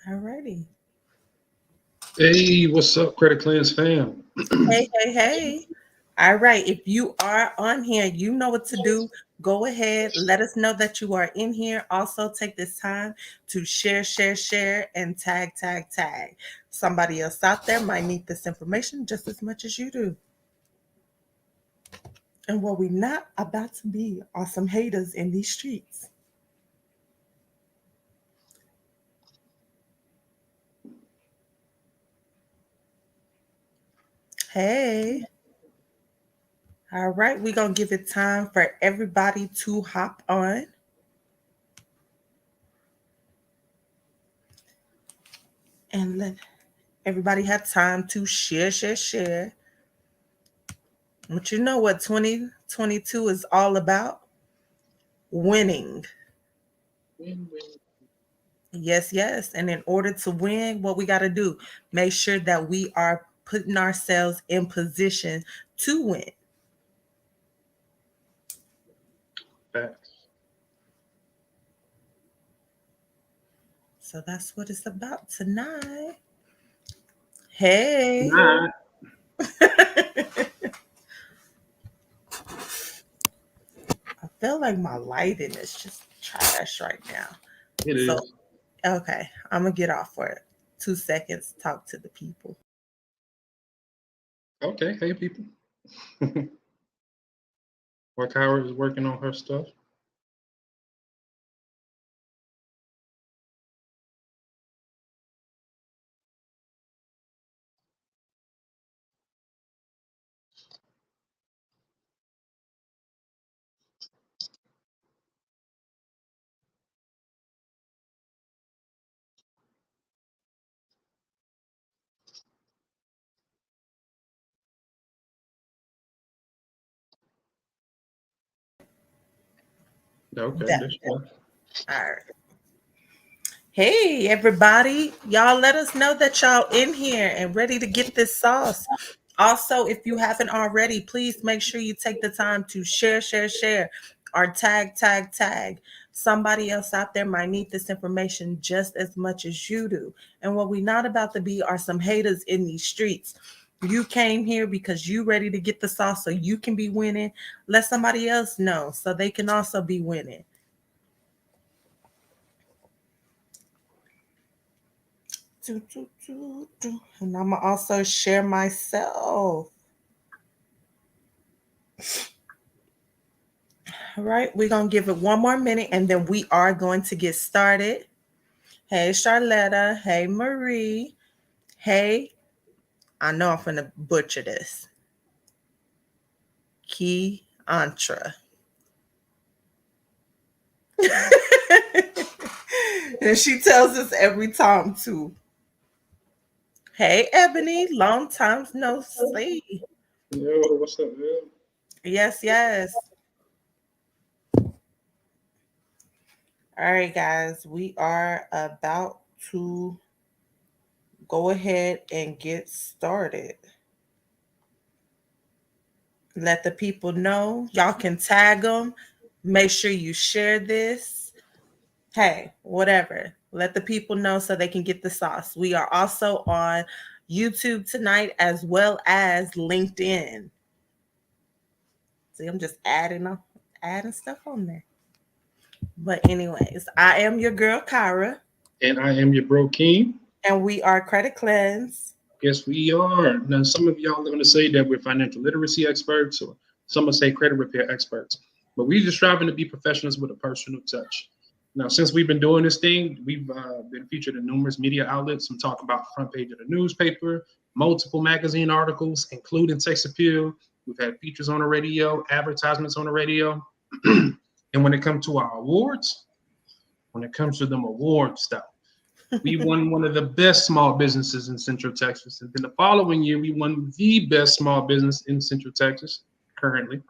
Alrighty. Hey, what's up, Credit Cleanse fam? Hey, hey, hey. All right. If you are on here, you know what to do. Go ahead. Let us know that you are in here. Also, take this time to share, and tag. Somebody else out there might need this information just as much as you do. And what we not about to be are some haters in these streets. Hey. All right. We're going to give it time for everybody to hop on. And let everybody have time to share. But you know what 2022 is all about? Winning. Yes, yes. And in order to win, what we got to do, make sure that we are putting ourselves in position to win. Facts. So that's what it's about tonight. Hey. Nah, I feel like my lighting is just trash right now. it So, is. okay, I'm going to get off for 2 seconds, talk to the people. Okay, hey people. While Kyra is working on her stuff. Okay, That, that's fine. all right. Hey, everybody. Y'all let us know that y'all in here and ready to get this sauce. Also, if you haven't already, please make sure you take the time to share, or tag. Somebody else out there might need this information just as much as you do. And what we not about to be are some haters in these streets. You came here because you ready to get the sauce so you can be winning. Let somebody else know so they can also be winning. And I'm gonna also share myself. All right, we're gonna give it one more minute and then we are going to get started. Hey, Charletta. Hey, Marie. Hey, I know I'm gonna butcher this. Key Antra. And she tells us every time too. Hey, Ebony. Long time no see. Yo, what's up, man? Yes, yes. All right, guys. We are about to go ahead and get started. Let the people know. Y'all can tag them. Make sure you share this. Hey, whatever. Let the people know so they can get the sauce. We are also on YouTube tonight as well as LinkedIn. See, I'm just adding stuff on there. But anyways, I am your girl Kyra, And I am your bro King. and we are Credit Cleanse. Yes, we are. Now, some of y'all are going to say that we're financial literacy experts, or some will say credit repair experts. But we're just striving to be professionals with a personal touch. Now, since we've been doing this thing, we've been featured in numerous media outlets. I'm talking about the front page of the newspaper, multiple magazine articles, including Sex Appeal. We've had features on the radio, advertisements on the radio. And when it comes to our awards, when it comes to them award stuff, we won one of the best small businesses in Central Texas. And then the following year, we won the best small business in Central Texas currently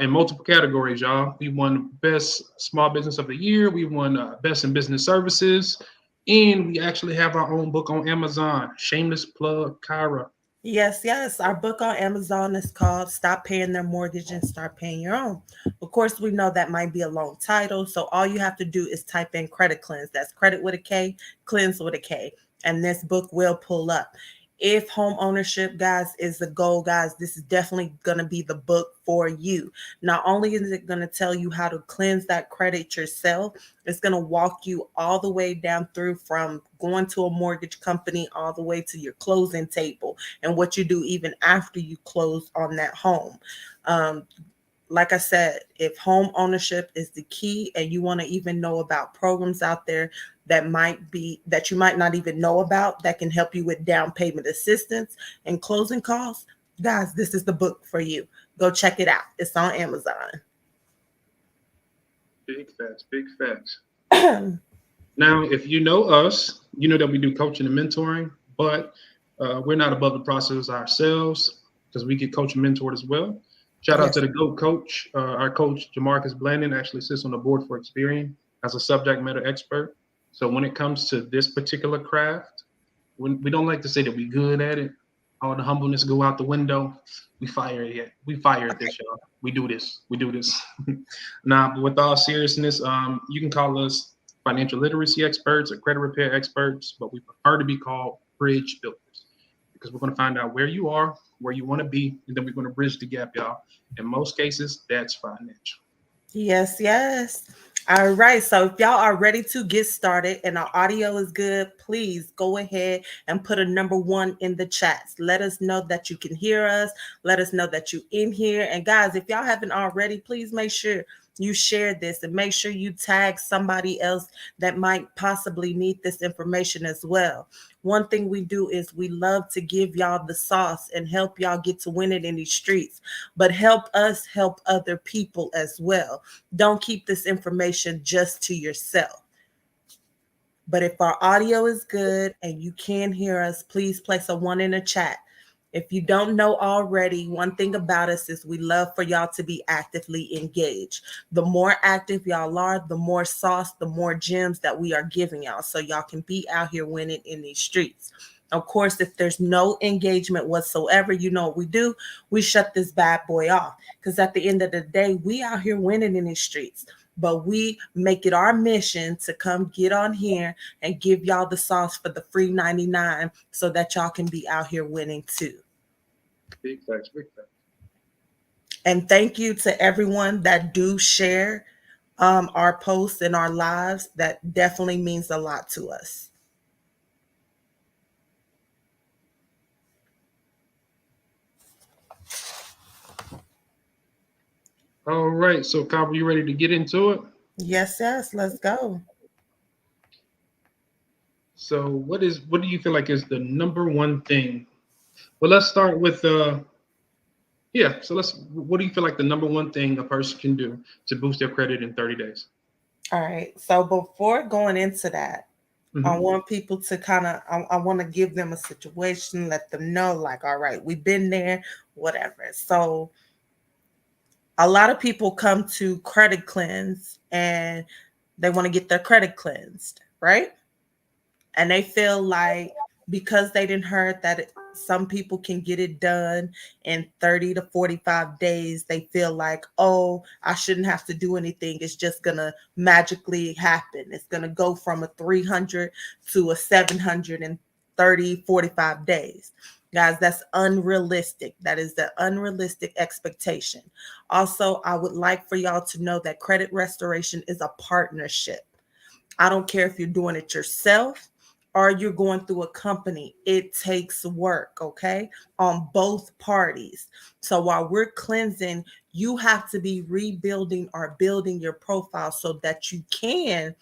in multiple categories, y'all. We won Best Small Business of the Year. We won Best in Business Services. And we actually have our own book on Amazon. Shameless plug, Kyra. Yes, yes. Our book on Amazon is called Stop Paying Their Mortgage and Start Paying Your Own. Of course, we know that might be a long title. So all you have to do is type in credit cleanse. That's credit with a K, cleanse with a K. And this book will pull up. If home ownership, guys, is the goal, guys, this is definitely going to be the book for you. Not only is it going to tell you how to cleanse that credit yourself, it's going to walk you all the way down through from going to a mortgage company all the way to your closing table and what you do even after you close on that home. Um, like I said, if home ownership is the key and you want to even know about programs out there that you might not even know about that can help you with down payment assistance and closing costs, guys, this is the book for you. Go check it out. It's on Amazon. Big facts, big facts. Now, if you know us, you know that we do coaching and mentoring, but we're not above the process ourselves because we get coach and mentored as well. Shout out to Yes. the GOAT coach. Our coach, Jamarcus Blandon, actually sits on the board for Experian as a subject matter expert. So when it comes to this particular craft, we don't like to say that we're good at it. All the humbleness go out the window. We fire it. We fire at this, y'all. We do this. We do this. Now, but with all seriousness, you can call us financial literacy experts or credit repair experts, but we prefer to be called bridge builders because we're going to find out where you are, where you want to be, and then we're going to bridge the gap, y'all. In most cases, that's financial. Yes, yes. All right. So if y'all are ready to get started and our audio is good, please go ahead and put a number one in the chats. Let us know that you can hear us. Let us know that you in here. And guys, if y'all haven't already, please make sure you share this and make sure you tag somebody else that might possibly need this information as well. One thing we do is we love to give y'all the sauce and help y'all get to win it in these streets, but help us help other people as well. Don't keep this information just to yourself. But if our audio is good and you can hear us, please place a one in the chat. If you don't know already, one thing about us is we love for y'all to be actively engaged. The more active y'all are, the more sauce, the more gems that we are giving y'all so y'all can be out here winning in these streets. Of course, if there's no engagement whatsoever, you know what we do? We shut this bad boy off. Because at the end of the day, we out here winning in these streets. But we make it our mission to come get on here and give y'all the sauce for the free 99 so that y'all can be out here winning too. Big facts, big facts. And thank you to everyone that do share our posts and our lives. That definitely means a lot to us. All right. So, Copper, you ready to get into it? Yes, yes, let's go. So, what do you feel like is the number one thing? Well, let's start with yeah. So what do you feel like the number one thing a person can do to boost their credit in 30 days? All right. So before going into that, I Hmm. want people to I want to give them a situation, let them know, like, all right, we've been there, whatever. So a lot of people come to credit cleanse and they want to get their credit cleansed, right? And they feel like because they didn't heard that some people can get it done in 30 to 45 days, they feel like, oh, I shouldn't have to do anything, it's just gonna magically happen, it's gonna go from a 300 to a 730 45 days. Guys, that's unrealistic. That is the unrealistic expectation. Also, I would like for y'all to know that credit restoration is a partnership. I don't care if you're doing it yourself or you're going through a company. It takes work, okay, on both parties. So while we're cleansing, you have to be rebuilding or building your profile so that you can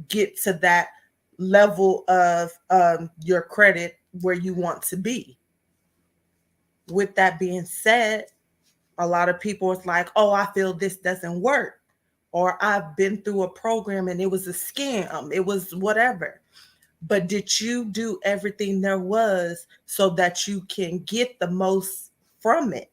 get to that level of your credit where you want to be. With that being said, a lot of people is like, oh, I feel this doesn't work. Or I've been through a program and it was a scam. It was whatever. But did you do everything there was so that you can get the most from it?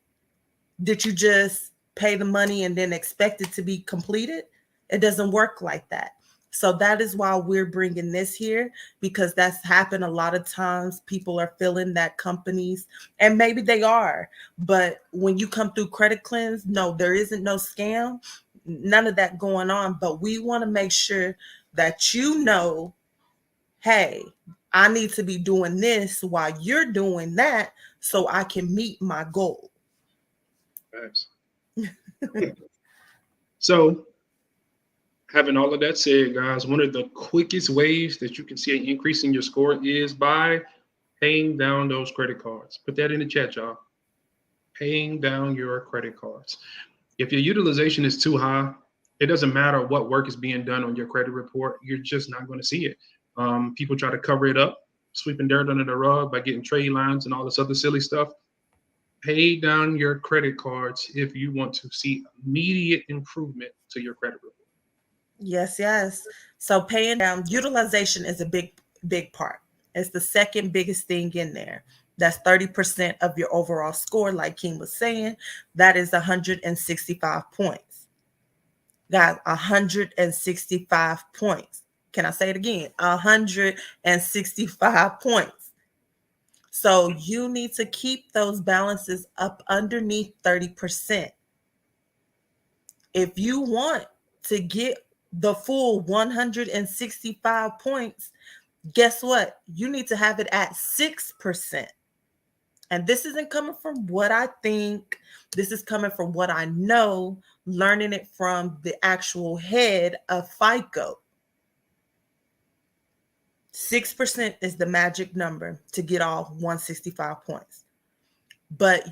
Did you just pay the money and then expect it to be completed? It doesn't work like that. So that is why we're bringing this here, because that's happened a lot of times. People are feeling that companies, and maybe they are, but when you come through credit cleanse, no, there isn't no scam, none of that going on. But we want to make sure that hey, I need to be doing this while you're doing that so I can meet my goal. Facts. So, having all of that said, guys, one of the quickest ways that you can see an increase in your score is by paying down those credit cards. Put that in the chat, y'all. Paying down your credit cards. If your utilization is too high, it doesn't matter what work is being done on your credit report, you're just not going to see it. People try to cover it up, sweeping dirt under the rug by getting trade lines and all this other silly stuff. Pay down your credit cards if you want to see immediate improvement to your credit report. Yes, yes. So paying down utilization is a big part. It's the second biggest thing in there. That's 30% of your overall score, like King was saying. That is 165 points. Guys, 165 points. Can I say it again? 165 points. So you need to keep those balances up underneath 30%. If you want to get the full 165 points, guess what? You need to have it at 6%. And this isn't coming from what I think, this is coming from what I know, learning it from the actual head of FICO. 6% is the magic number to get all 165 points. But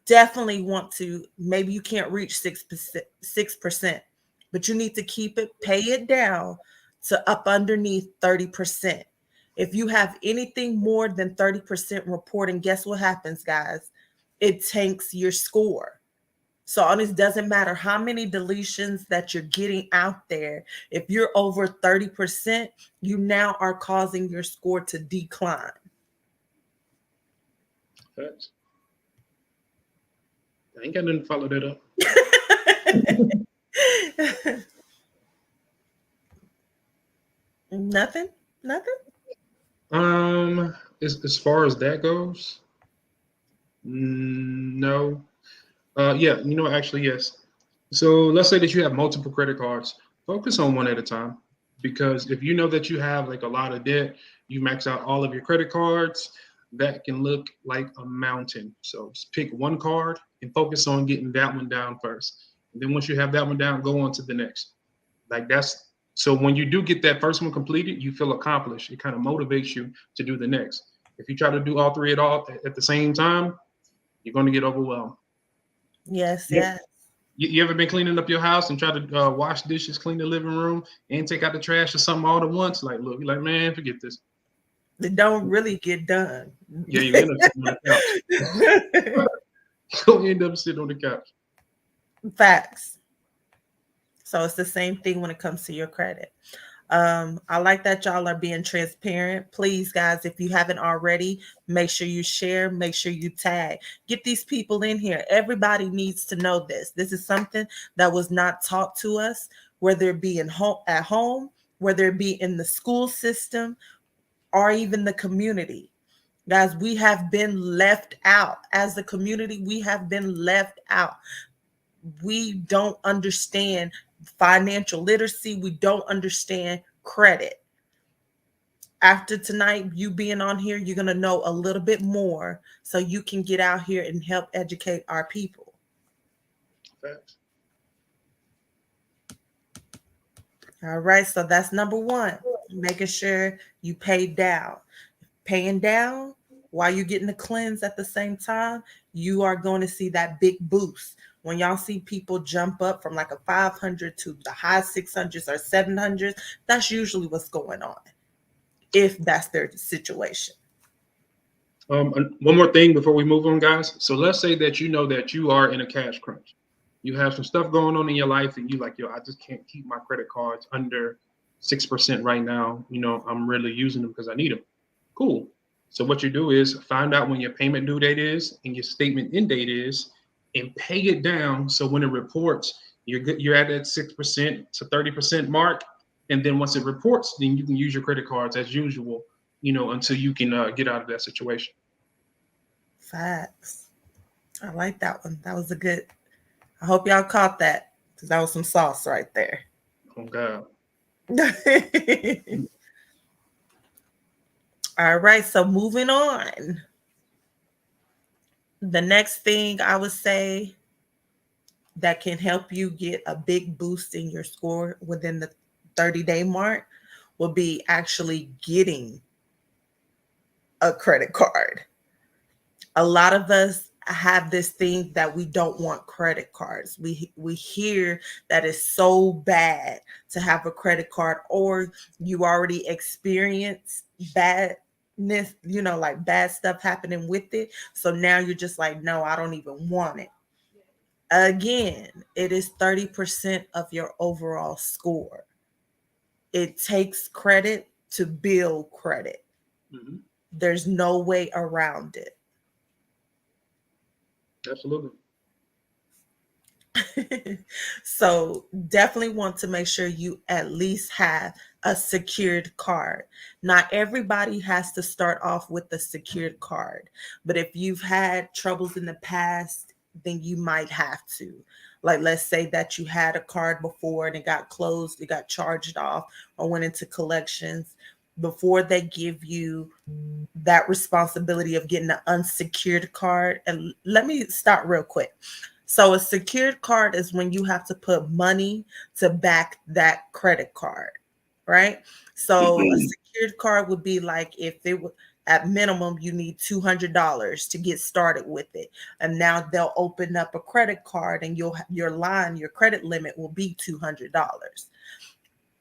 definitely want to, maybe you can't reach 6%, but you need to keep it, pay it down to up underneath 30%. If you have anything more than 30% reporting, guess what happens, guys? It tanks your score. So it doesn't matter how many deletions that you're getting out there. If you're over 30%, you now are causing your score to decline. Facts. I ain't got nothing to follow that up. Nothing? Nothing? As far as that goes, no. Yeah, actually, yes. So let's say that you have multiple credit cards. Focus on one at a time, because if you know that you have like a lot of debt, you max out all of your credit cards, that can look like a mountain. So just pick one card and focus on getting that one down first. And then once you have that one down, go on to the next. Like that's so when you do get that first one completed, you feel accomplished. It kind of motivates you to do the next. If you try to do all three at the same time, you're going to get overwhelmed. Yes, Yep. yes. You ever been cleaning up your house and try to wash dishes, clean the living room, and take out the trash or something all at once? Like, look, you're like, man, forget this. They don't really get done. Yeah, you end up sitting on the couch. You'll end up sitting on the couch. Facts. So it's the same thing when it comes to your credit. I like that y'all are being transparent. Please, guys, if you haven't already, make sure you share, make sure you tag. Get these people in here. Everybody needs to know this. This is something that was not taught to us, whether it be at home, whether it be in the school system, or even the community. Guys, we have been left out. As a community, we have been left out. We don't understand financial literacy. We don't understand credit. After tonight, you being on here, you're going to know a little bit more so you can get out here and help educate our people. Facts. All right, so that's number one, making sure you pay down. Paying down while you're getting the cleanse at the same time, you are going to see that big boost. When y'all see people jump up from like a 500 to the high 600s or 700s, that's usually what's going on, if that's their situation. One more thing before we move on, guys. So let's say that you know that you are in a cash crunch. You have some stuff going on in your life, and you like, yo, I just can't keep my credit cards under 6% right now. I'm really using them because I need them. Cool. So what you do is find out when your payment due date is and your statement end date is, and pay it down. So when it reports, you're at that 6% to 30% mark, And then once it reports, then you can use your credit cards as usual, until you can get out of that situation. Facts. I like that one. That was a good. I hope y'all caught that because that was some sauce right there. Oh God. All right, so moving on. The next thing I would say that can help you get a big boost in your score within the 30-day mark will be actually getting a credit card. A lot of us have this thing that we don't want credit cards. We hear that it's so bad to have a credit card, or you already experienced badness, like bad stuff happening with it. So now you're just like, no, I don't even want it. Again, it is 30% of your overall score. It takes credit to build credit. Mm-hmm. There's no way around it. Absolutely. So definitely want to make sure you at least have a secured card. Not everybody has to start off with a secured card, but if you've had troubles in the past, then you might have to. Like, let's say that you had a card before and it got closed, it got charged off, or went into collections. Before they give you that responsibility of getting an unsecured card, and let me start real quick. So a secured card is when you have to put money to back that credit card, right? So a secured card would be like if it would at minimum you need $200 to get started with it. And now they'll open up a credit card and your credit limit will be $200.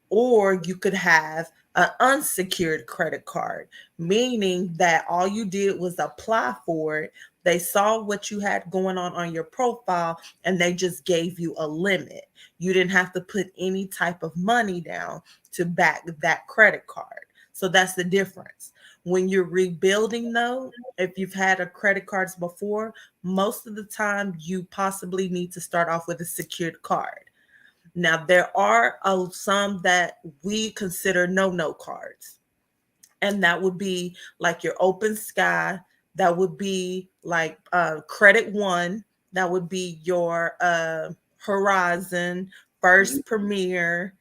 Or you could have an unsecured credit card, meaning that all you did was apply for it. They saw what you had going on your profile and they just gave you a limit. You didn't have to put any type of money down to back that credit card. So that's the difference. When you're rebuilding, though, if you've had a credit cards before, most of the time you possibly need to start off with a secured card. Now, there are some that we consider no cards, and that would be like your Open Sky, that would be like Credit One, that would be your Horizon, First Premier,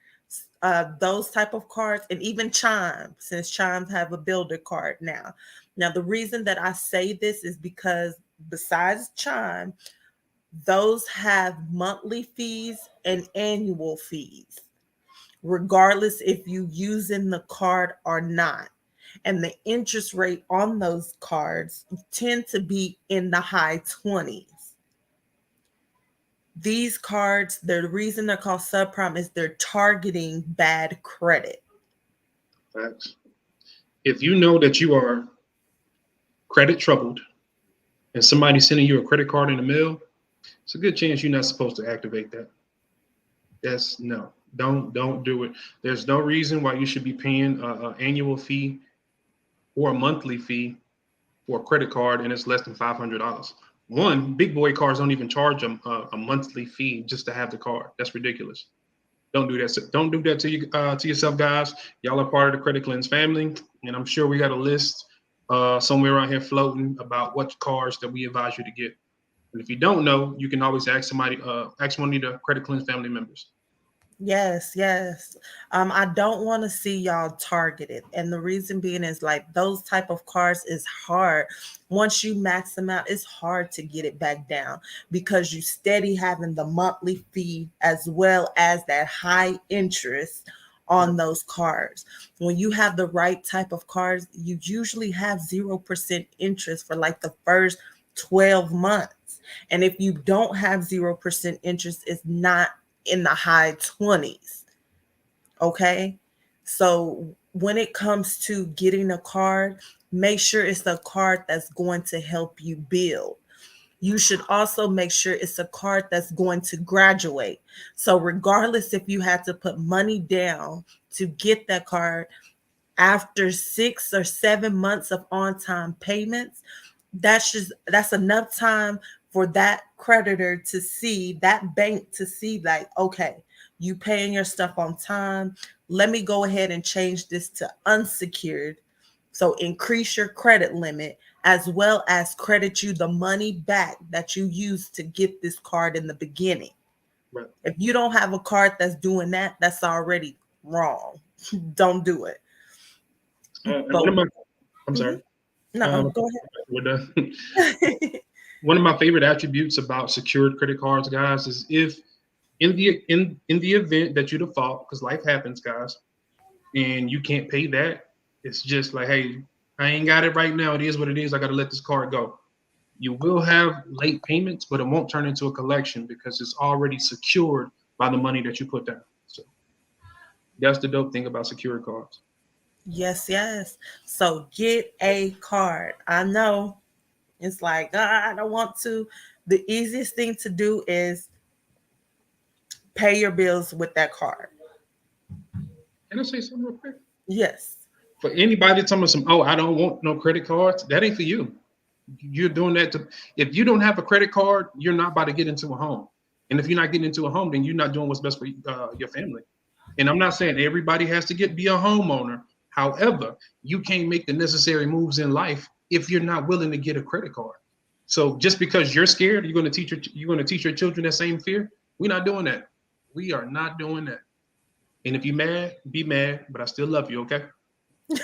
those type of cards, and even Chime, since Chimes have a builder card now. Now, the reason that I say this is because besides Chime, those have monthly fees and annual fees, regardless if you using the card or not. And the interest rate on those cards tend to be in the high 20s. These cards, the reason they're called subprime is they're targeting bad credit. Facts. If you know that you are credit troubled and somebody's sending you a credit card in the mail, it's a good chance you're not supposed to activate that. Yes, no, don't do it. There's no reason why you should be paying an annual fee or a monthly fee for a credit card and it's less than $500. One, big boy cars don't even charge a monthly fee just to have the card. That's ridiculous. Don't do that. Don't do that to you to yourself, guys. Y'all are part of the Credit Cleanse family, and I'm sure we got a list somewhere around here floating about what cars that we advise you to get. And if you don't know, you can always ask somebody, ask one of the Credit Cleanse family members. Yes, yes. I don't want to see y'all targeted. And the reason being is like those type of cars is hard. Once you max them out, it's hard to get it back down because you steady having the monthly fee as well as that high interest on those cards. When you have the right type of cards, you usually have 0% interest for like the first 12 months. And if you don't have 0% interest, it's not in the high 20s. Okay. So when it comes to getting a card, make sure it's a card that's going to help you build. You should also make sure it's a card that's going to graduate. So regardless if you had to put money down to get that card, after 6 or 7 months of on-time payments, that's enough time for that creditor to see, that bank to see, like, okay, you paying your stuff on time. Let me go ahead and change this to unsecured. So increase your credit limit as well as credit you the money back that you used to get this card in the beginning. Right. If you don't have a card that's doing that, that's already wrong. Don't do it. And But I'm mhm. sorry. No, Um, go we're done. ahead. One of my favorite attributes about secured credit cards, guys, is if in the event that you default, because life happens, guys, and you can't pay that, it's just like, hey, I ain't got it right now. It is what it is. I got to let this card go. You will have late payments, but it won't turn into a collection because it's already secured by the money that you put down. So that's the dope thing about secured cards. Yes, yes. So get a card. I know it's like, I don't want to. The easiest thing to do is pay your bills with that card. Can I say something real quick? Yes. For anybody telling me some, oh, I don't want no credit cards, that ain't for you. You're doing that to, if you don't have a credit card, you're not about to get into a home. And if you're not getting into a home, then you're not doing what's best for your family. And I'm not saying everybody has to be a homeowner. However, you can't make the necessary moves in life if you're not willing to get a credit card. So just because you're scared, you're going to teach your children that same fear. We're not doing that. We are not doing that. And if you're mad, be mad, but I still love you. Okay. But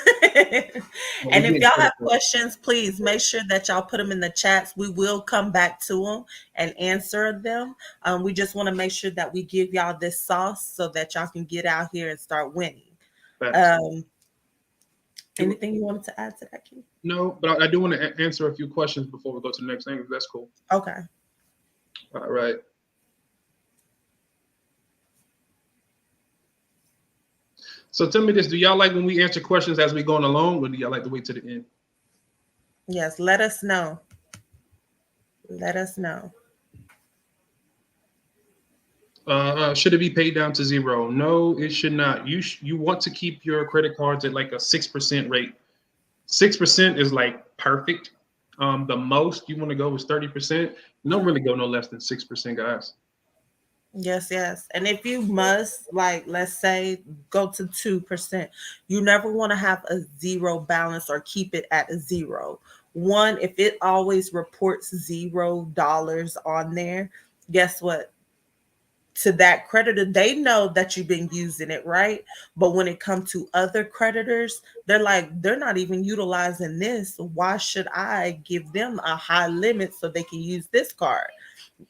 we And if getting y'all credit have cards. questions, please make sure that y'all put them in the chats. We will come back to them and answer them. We just want to make sure that we give y'all this sauce so that y'all can get out here and start winning. Facts. Um, Anything you wanted to add to that, Keith? No, but I do want to answer a few questions before we go to the next thing. If that's cool. Okay. All right. So tell me this: do y'all like when we answer questions as we going along, or do y'all like to wait to the end? Yes, let us know. Let us know. Should it be paid down to zero? No, it should not. You want to keep your credit cards at like a 6% rate. 6% is like perfect. The most you want to go is 30%. Don't really go no less than 6%, guys. Yes, yes. And if you must, like, let's say, go to 2%, you never want to have a zero balance or keep it at a zero. One, if it always reports $0 on there, guess what? To that creditor, they know that you've been using it, right? But when it comes to other creditors, they're like, they're not even utilizing this. Why should I give them a high limit so they can use this card?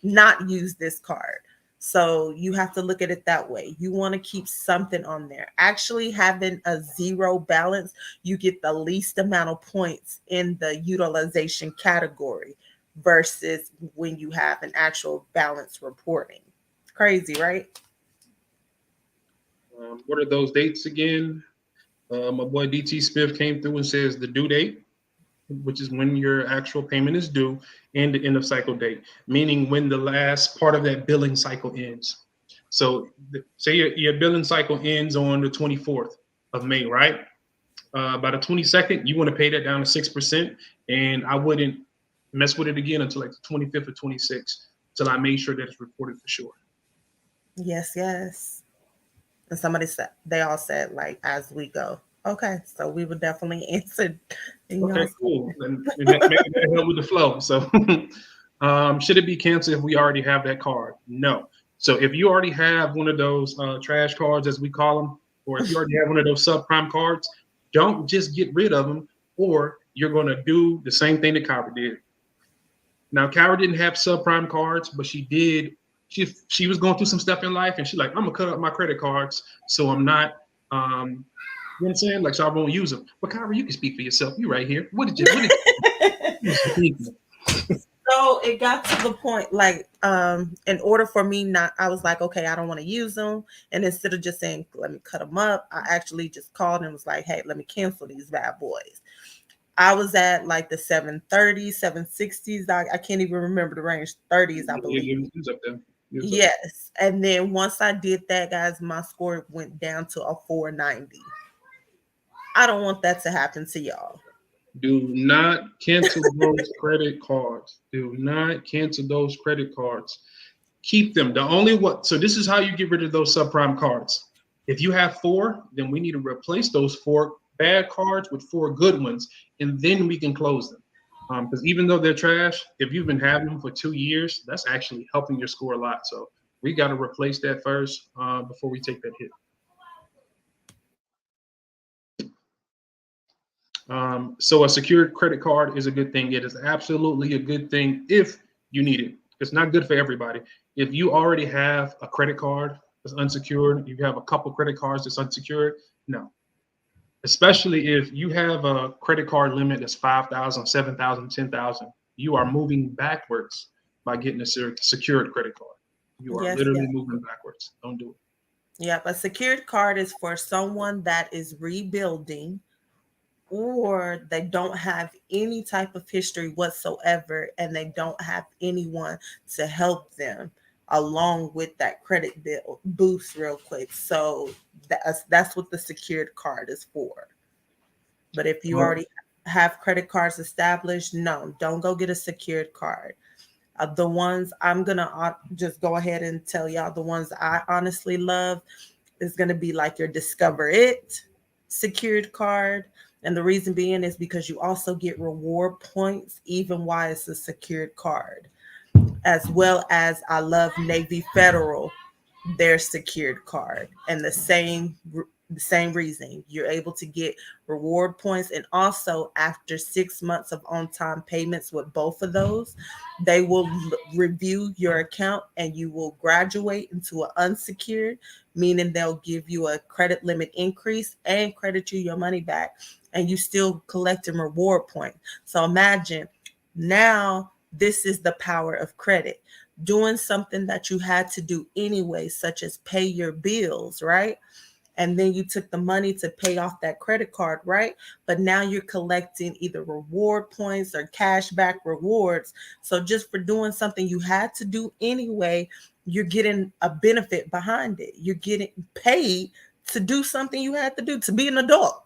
Not use this card. So you have to look at it that way. You want to keep something on there. Actually, having a zero balance, you get the least amount of points in the utilization category versus when you have an actual balance reporting. Crazy, right? What are those dates again? My boy DT Smith came through and says the due date, which is when your actual payment is due, and the end of cycle date, meaning when the last part of that billing cycle ends. So say your billing cycle ends on the 24th of May, right? By the 22nd, you want to pay that down to 6%. And I wouldn't mess with it again until like the 25th or 26th, till I made sure that it's reported for sure. Yes, yes. And somebody said, they all said, like, as we go. Okay, so we would definitely answer in Okay, y'all's. cool. And that, maybe that'll help with the flow. So, should it be canceled if we already have that card? No. So, if you already have one of those trash cards, as we call them, or if you already have one of those subprime cards, don't just get rid of them, or you're going to do the same thing that Kyra did. Now, Kyra didn't have subprime cards, but she did. She was going through some stuff in life, and she's like, I'm gonna cut up my credit cards so I'm not. You know what I'm saying? Like, so I won't use them. But Kyra, you can speak for yourself. You right here. You So it got to the point, like, in order for me not, I was like, okay, I don't want to use them. And instead of just saying, let me cut them up, I actually just called and was like, hey, let me cancel these bad boys. I was at like the 730s, 760s. I can't even remember the range, 30s, I believe. you was up there. Yes. And then once I did that, guys, my score went down to a 490. I don't want that to happen to y'all. Do not cancel those credit cards. Do not cancel those credit cards. Keep them. The only what? So this is how you get rid of those subprime cards. If you have 4, then we need to replace those 4 bad cards with 4 good ones, and then we can close them. Because even though they're trash, if you've been having them for 2 years, that's actually helping your score a lot. So we got to replace that first before we take that hit. So a secured credit card is a good thing. It is absolutely a good thing if you need it. It's not good for everybody. If you already have a credit card that's unsecured, you have a couple credit cards that's unsecured, no. Especially if you have a credit card limit that's 5,000, 7,000, 10,000, you are moving backwards by getting a secured credit card. You are Yes, literally yes. moving backwards. Don't do it. Yep. A secured card is for someone that is rebuilding or they don't have any type of history whatsoever and they don't have anyone to help them along with that credit bill boost real quick. So that's what the secured card is for. But if you already have credit cards established, no, don't go get a secured card. The ones I'm gonna just go ahead and tell y'all, the ones I honestly love is gonna be like your Discover It secured card. And the reason being is because you also get reward points even while it's a secured card. As well as I love Navy Federal, their secured card. And the same reason you're able to get reward points, and also after 6 months of on-time payments with both of those, they will review your account and you will graduate into an unsecured, meaning they'll give you a credit limit increase and credit you your money back, and you still collecting reward points. So imagine now, this is the power of credit. Doing something that you had to do anyway, such as pay your bills, right? And then you took the money to pay off that credit card, right? But now you're collecting either reward points or cash back rewards. So just for doing something you had to do anyway, you're getting a benefit behind it. You're getting paid to do something you had to do, to be an adult.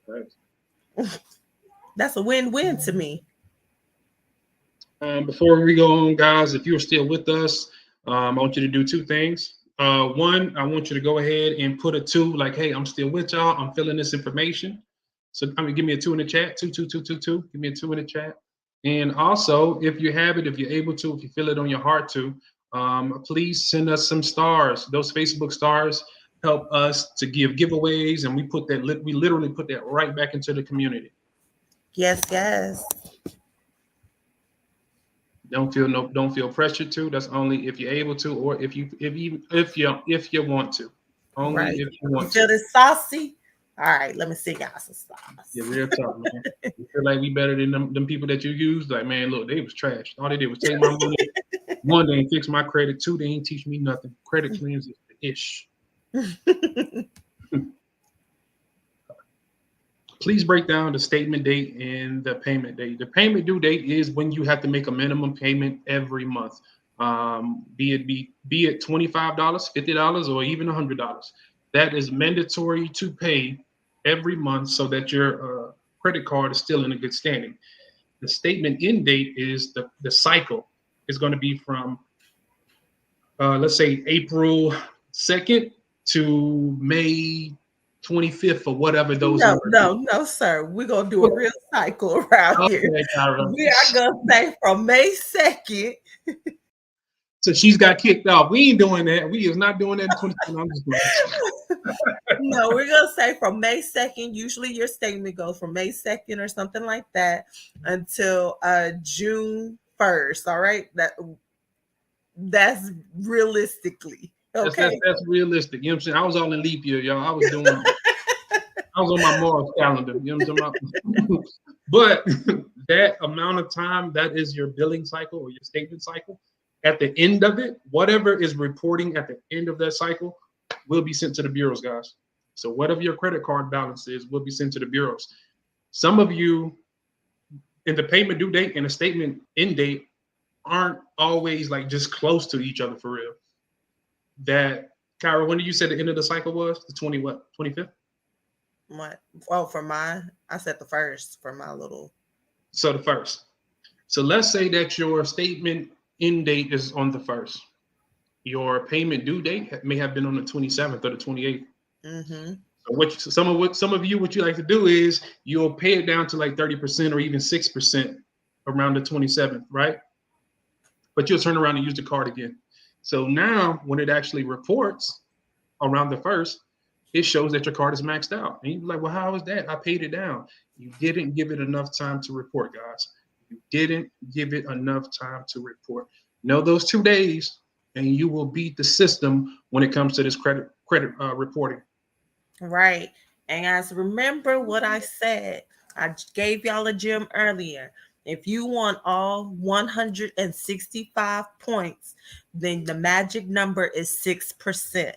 Right. That's a win-win to me. Before we go on, guys, if you're still with us, I want you to do 2 things. One, I want you to go ahead and put a 2, like, hey, I'm still with y'all. I'm filling this information. So give me a 2 in the chat. 2, 2, 2, 2, 2. Give me a 2 in the chat. And also, if you have it, if you're able to, if you feel it on your heart to, please send us some stars. Those Facebook stars help us to give giveaways, and we literally put that right back into the community. Yes, yes. Don't feel pressured to. That's only if you're able to, or if you want to. Only Right. if you You want feel to. this saucy? All right, let me sing y'all some songs. Yeah, real talk, man. You feel like we better than them people that you use? Like, man, look, they was trash. All they did was take my money. 1, they ain't fix my credit. 2, they ain't teach me nothing. Credit cleans is the ish. Please break down the statement date and the payment date. The payment due date is when you have to make a minimum payment every month. Be it $25, $50, or even $100. That is mandatory to pay every month so that your credit card is still in a good standing. The statement end date is the cycle is going to be from let's say April 2nd to May 25th or whatever those No, numbers. no, sir. We're gonna do a real cycle around here. Okay, Tyra. We are gonna say from May 2nd. So she's got kicked off. We ain't doing that. We is not doing that in 2020. I'm just doing No, we're gonna say from May 2nd. Usually your statement goes from May 2nd or something like that until June 1st. All right. That's realistically. Okay. That's realistic. You know what I'm saying? I was all in leap year, y'all. I was on my Mars calendar. You know what I'm saying? But that amount of time, that is your billing cycle or your statement cycle. At the end of it, whatever is reporting at the end of that cycle will be sent to the bureaus, guys. So whatever your credit card balance is will be sent to the bureaus. Some of you, in the payment due date and the statement end date, aren't always like just close to each other for real. That, Kyra, when did you say the end of the cycle was? The 25th? What? Oh, for mine, I said the first for my little. So the first. So let's say that your statement end date is on the 1st. your payment due date may have been on the 27th or the 28th. Mm-hmm. So some of you what you like to do is you'll pay it down to like 30% or even 6% around the 27th, right? But you'll turn around and use the card again. So now when it actually reports around the first, it shows that your card is maxed out. And you're like, well, how is that? I paid it down. You didn't give it enough time to report, guys. You didn't give it enough time to report. Know those 2 days, and you will beat the system when it comes to this credit reporting. Right. And guys, remember what I said. I gave y'all a gem earlier. If you want all 165 points, then the magic number is 6%.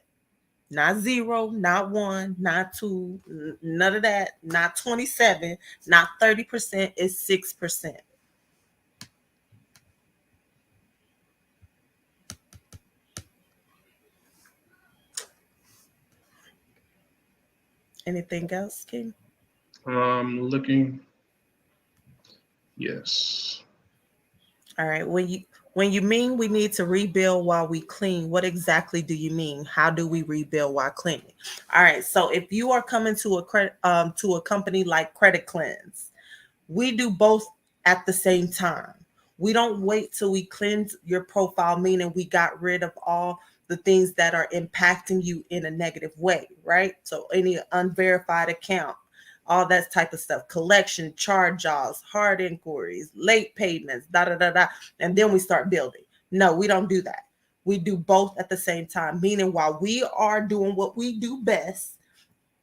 Not zero, not one, not two, none of that, not 27, not 30%, is 6%. Anything else, King? Looking, yes. All right. When you mean we need to rebuild while we clean, what exactly do you mean? How do we rebuild while cleaning? All right. So if you are coming to a to a company like Credit Cleanse, we do both at the same time. We don't wait till we cleanse your profile, meaning we got rid of all the things that are impacting you in a negative way, right? So any unverified account, all that type of stuff, collection, charge offs, hard inquiries, late payments, da da da da. And then we start building. No, we don't do that. We do both at the same time, meaning while we are doing what we do best,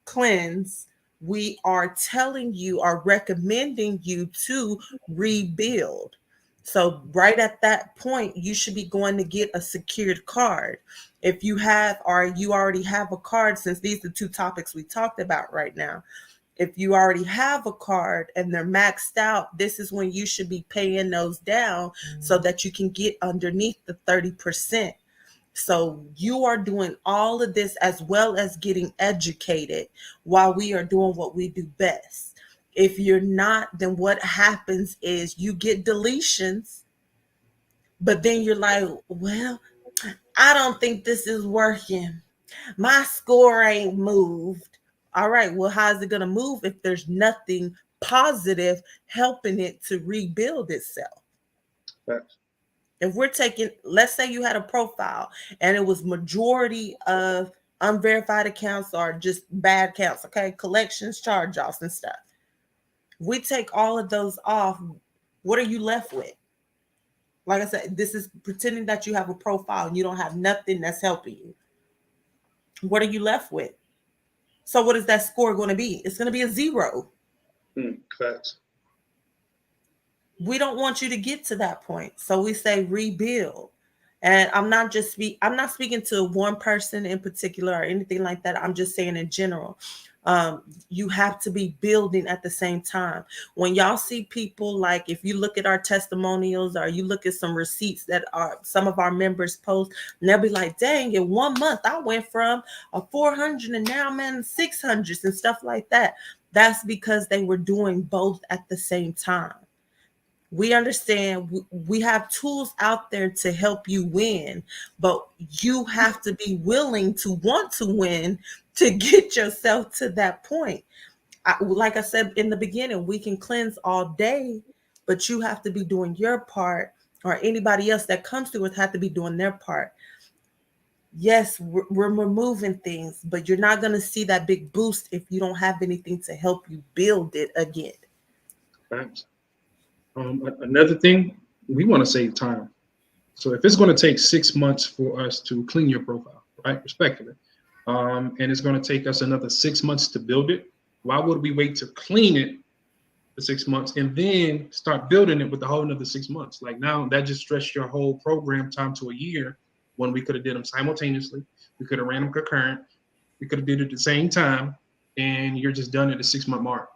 cleanse, we are telling you or recommending you to rebuild. So right at that point, you should be going to get a secured card. If you have or you already have a card, since these are the two topics we talked about right now, if you already have a card and they're maxed out, this is when you should be paying those down so that you can get underneath the 30%. So you are doing all of this as well as getting educated while we are doing what we do best. If you're not, then what happens is you get deletions, but then you're like, well, I don't think this is working. My score ain't moved. All right, well, how's it going to move if there's nothing positive helping it to rebuild itself? Facts. If we're taking, let's say you had a profile and it was majority of unverified accounts or just bad accounts, okay, collections, charge offs, and stuff. We take all of those off. What are you left with? Like I said, this is pretending that you have a profile and you don't have nothing that's helping you. What are you left with? So, what is that score going to be? It's going to be a zero. Facts. We don't want you to get to that point. So we say rebuild. And I'm not speaking to one person in particular or anything like that. I'm just saying in general. You have to be building at the same time. When y'all see people, like if you look at our testimonials or you look at some receipts that are some of our members post, and they'll be like, dang, in 1 month I went from a 400 and now I'm in 600s and stuff like that. That's because they were doing both at the same time. We understand we have tools out there to help you win, but you have to be willing to want to win to get yourself to that point. Like I said in the beginning, we can cleanse all day, but you have to be doing your part, or anybody else that comes to us have to be doing their part. Yes, we're removing things, but you're not going to see that big boost if you don't have anything to help you build it again. Facts. Another thing, we want to save time. So if it's going to take 6 months for us to clean your profile, right, respectively, and it's going to take us another 6 months to build it, why would we wait to clean it for 6 months and then start building it with the whole another 6 months? Like now that just stretched your whole program time to a year when we could have did them simultaneously. We could have ran them concurrent. We could have did it at the same time, and you're just done at the 6 month mark.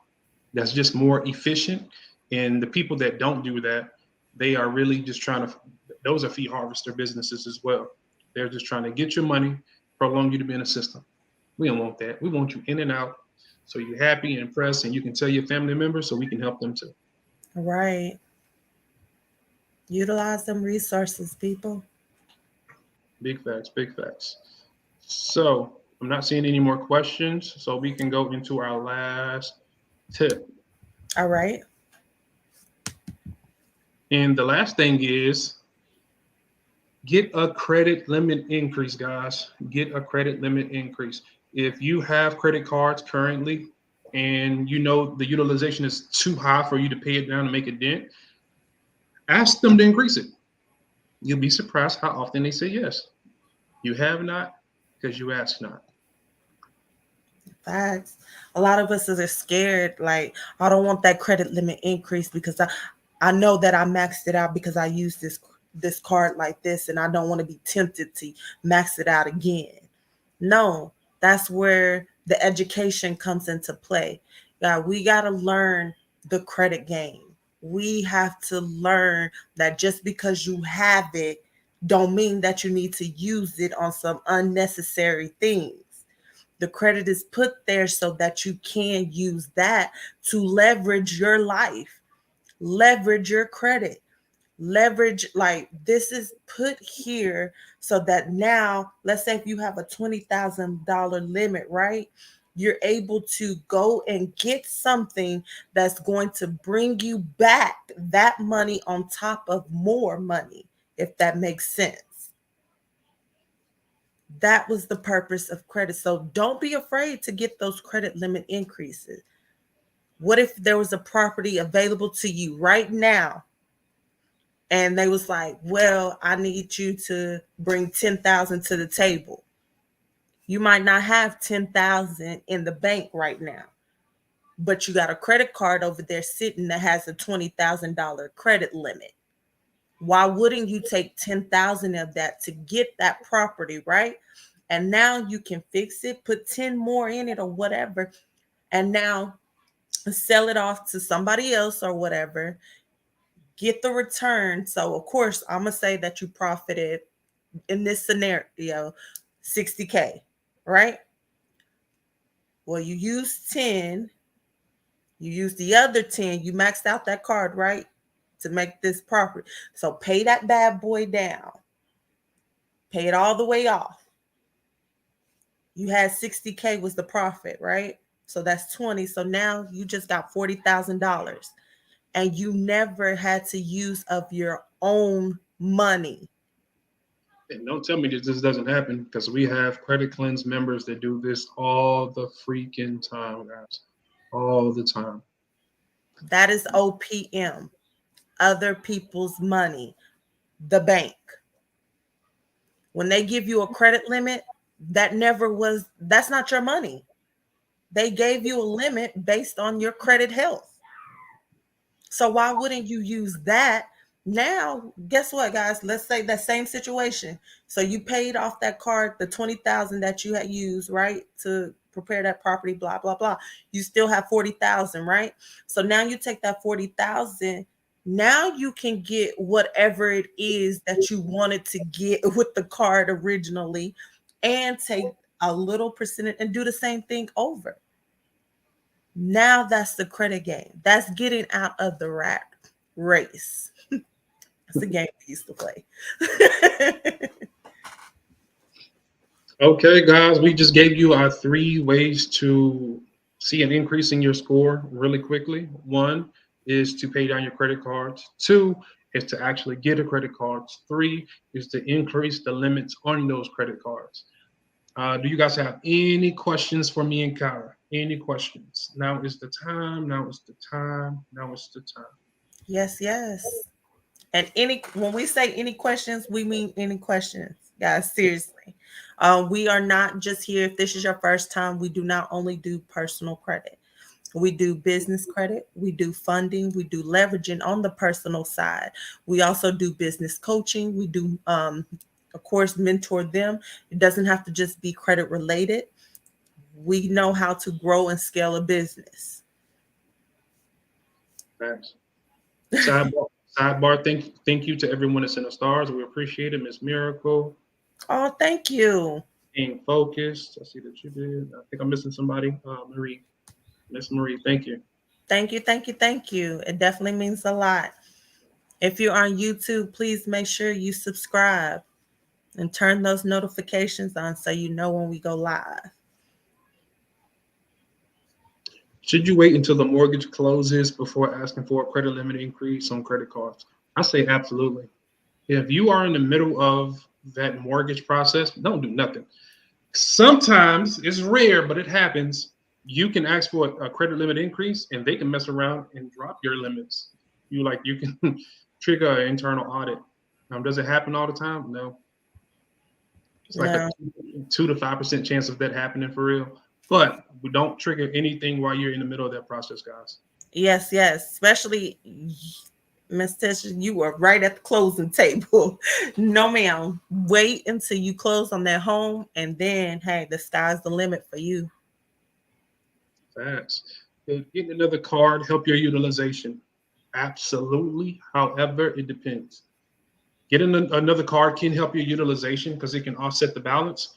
That's just more efficient. And the people that don't do that, they are really just trying to, those are fee harvester businesses as well. They're just trying to get your money, prolong you to be in a system. We don't want that. We want you in and out so you're happy and impressed and you can tell your family members so we can help them too. Right. Utilize them resources, people. Big facts, big facts. So I'm not seeing any more questions, so we can go into our last tip. All right. And the last thing is get a credit limit increase, guys. Get a credit limit increase. If you have credit cards currently and you know the utilization is too high for you to pay it down and make a dent, ask them to increase it. You'll be surprised how often they say yes. You have not because you ask not. Facts. A lot of us are scared. Like, I don't want that credit limit increase because I know that I maxed it out because I used this card like this, and I don't want to be tempted to max it out again. No, that's where the education comes into play. Yeah, we got to learn the credit game. We have to learn that just because you have it don't mean that you need to use it on some unnecessary things. The credit is put there so that you can use that to leverage your life, leverage your credit, leverage, like, this is put here so that now, let's say if you have a $20,000 limit, right? You're able to go and get something that's going to bring you back that money on top of more money, if that makes sense. That was the purpose of credit. So don't be afraid to get those credit limit increases. What if there was a property available to you right now and they was like, "Well, I need you to bring 10,000 to the table." You might not have 10,000 in the bank right now, but you got a credit card over there sitting that has a $20,000 credit limit. Why wouldn't you take 10,000 of that to get that property, right? And now you can fix it, put 10 more in it or whatever, and now sell it off to somebody else or whatever, get the return. So of course, I'm gonna say that you profited in this scenario 60K, right? Well, you used 10, you used the other 10, you maxed out that card, right? To make this property. So pay that bad boy down. Pay it all the way off. You had 60K was the profit, right? So that's 20. So now you just got $40,000 and you never had to use of your own money. And don't tell me that this doesn't happen because we have credit cleanse members that do this all the freaking time, guys. All the time. That is OPM, other people's money, the bank. When they give you a credit limit, that's not your money. They gave you a limit based on your credit health. So why wouldn't you use that? Now, guess what, guys? Let's say that same situation. So you paid off that card, the 20,000 that you had used, right, to prepare that property, blah blah blah. You still have 40,000, right? So now you take that 40,000. Now you can get whatever it is that you wanted to get with the card originally, and take a little percentage and do the same thing over. Now that's the credit game. That's getting out of the rat race. That's the game we used to play. Okay, guys, we just gave you our 3 ways to see an increase in your score really quickly. One is to pay down your credit cards. Two is to actually get a credit card. Three is to increase the limits on those credit cards. Do you guys have any questions for me and Kyra? Any questions? Now is the time. Now is the time. Now is the time. Yes, yes. And when we say any questions, we mean any questions, guys. Seriously, we are not just here. If this is your first time, we do not only do personal credit. We do business credit. We do funding. We do leveraging on the personal side. We also do business coaching. We do, of course, mentor them. It doesn't have to just be credit related. We know how to grow and scale a business. Thanks. Sidebar. Sidebar. Thank you to everyone that's in the stars. We appreciate it, Miss Miracle. Oh, thank you. Being focused. I see that you did. I think I'm missing somebody. Marie. Miss Marie. Thank you. Thank you. Thank you. Thank you. It definitely means a lot. If you're on YouTube, please make sure you subscribe. and turn those notifications on so you know when we go live. Should you wait until the mortgage closes before asking for a credit limit increase on credit cards? I say absolutely. If you are in the middle of that mortgage process, don't do nothing. Sometimes it's rare, but it happens. You can ask for a credit limit increase, and they can mess around and drop your limits. You can trigger an internal audit. Does it happen all the time? No. It's like a No. 2 to 5% chance of that happening for real. But we don't trigger anything while you're in the middle of that process, guys. Yes, yes. Especially Miss Tisha, you were right at the closing table. No, ma'am. Wait until you close on that home, and then, hey, the sky's the limit for you. Facts. Getting another card help your utilization. Absolutely. However, it depends. Getting another card can help your utilization because it can offset the balance.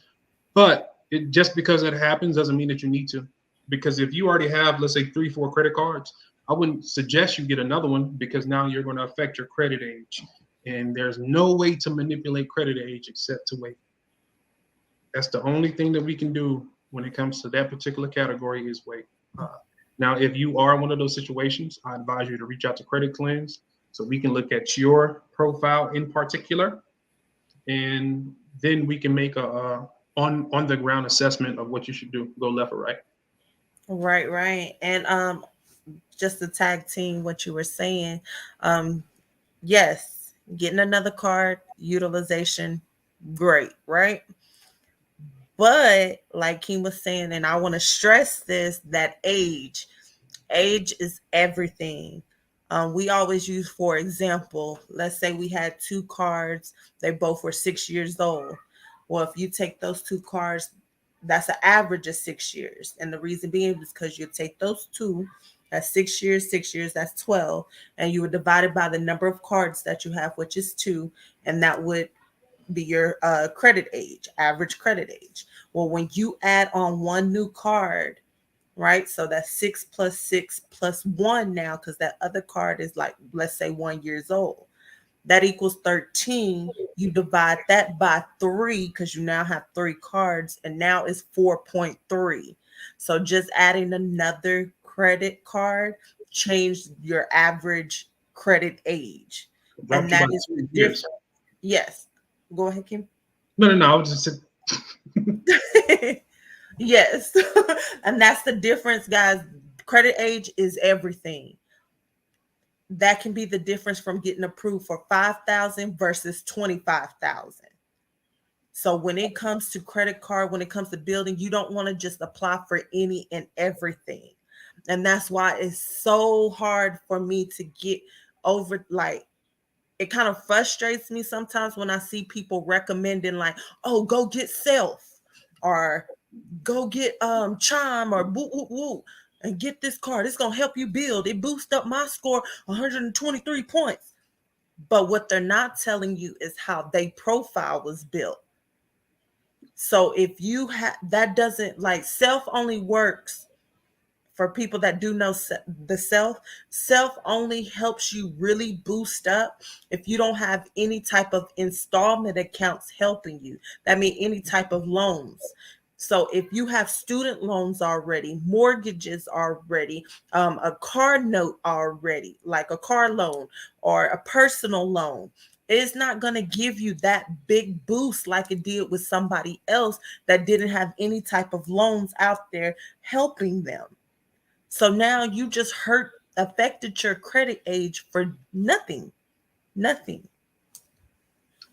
But just because that happens doesn't mean that you need to. Because if you already have, let's say, 3, 4 credit cards, I wouldn't suggest you get another one because now you're going to affect your credit age. And there's no way to manipulate credit age except to wait. That's the only thing that we can do when it comes to that particular category is wait. Now, if you are in one of those situations, I advise you to reach out to Credit Cleanse so we can look at your profile in particular, and then we can make a on the ground assessment of what you should do, go left or right. Right, right. And just to tag team what you were saying, um, yes, getting another card, utilization, great, right? But like he was saying, and I want to stress this, that age is everything. We always use, for example, let's say we had two cards, they both were 6 years old. Well, if you take those two cards, that's an average of 6 years. And the reason being is because you take those two, that's 6 years, 6 years, that's 12. And you would divide it by the number of cards that you have, which is two. And that would be your credit age, average credit age. Well, when you add on one new card, right? So that's 6 plus 6 plus 1 now, because that other card is like, let's say 1 years old. That equals 13. You divide that by three because you now have three cards, and now it's 4.3. So just adding another credit card changed your average credit age. Dropped And you by that is the 2 years. difference. Yes. Go ahead, Kim. No, no, no. I was just Yes. And that's the difference, guys. Credit age is everything. That can be the difference from getting approved for 5,000 versus 25,000. So when it comes to credit card, when it comes to building, you don't want to just apply for any and everything. And that's why it's so hard for me to get over, like, it kind of frustrates me sometimes when I see people recommending, like, oh, go get self, or go get chime, or woo woo woo, and get this card. It's gonna help you build. It boosts up my score 123 points. But what they're not telling you is how they profile was built. So if you have, that doesn't, like, self only works for people that do know the self only helps you really boost up if you don't have any type of installment accounts helping you. That means any type of loans. So if you have student loans already, mortgages already, a car note already, like a car loan or a personal loan, it's not going to give you that big boost like it did with somebody else that didn't have any type of loans out there helping them. So now you just affected your credit age for nothing. Nothing.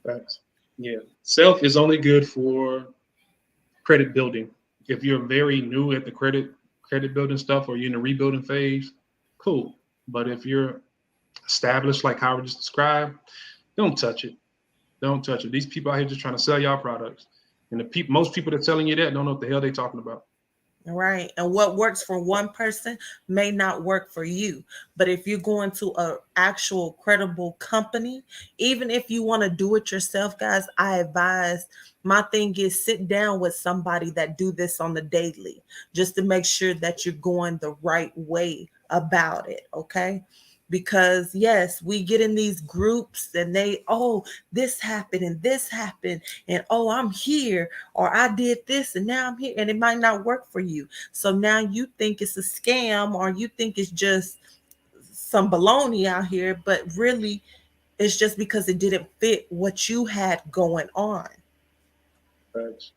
facts. Yeah. Self is only good for credit building. If you're very new at the credit building stuff or you're in the rebuilding phase, cool. But if you're established like Howard just described, don't touch it. Don't touch it. These people out here just trying to sell y'all products. And most people that's telling you that don't know what the hell they're talking about. Right. And what works for one person may not work for you. But if you're going to a actual credible company, even if you want to do it yourself, guys, I advise, my thing is, sit down with somebody that do this on the daily, just to make sure that you're going the right way about it. Okay. Because yes, we get in these groups and they, oh, this happened and this happened, and oh, I'm here, or I did this and now I'm here, and it might not work for you. So now you think it's a scam, or you think it's just some baloney out here, but really it's just because it didn't fit what you had going on. Facts.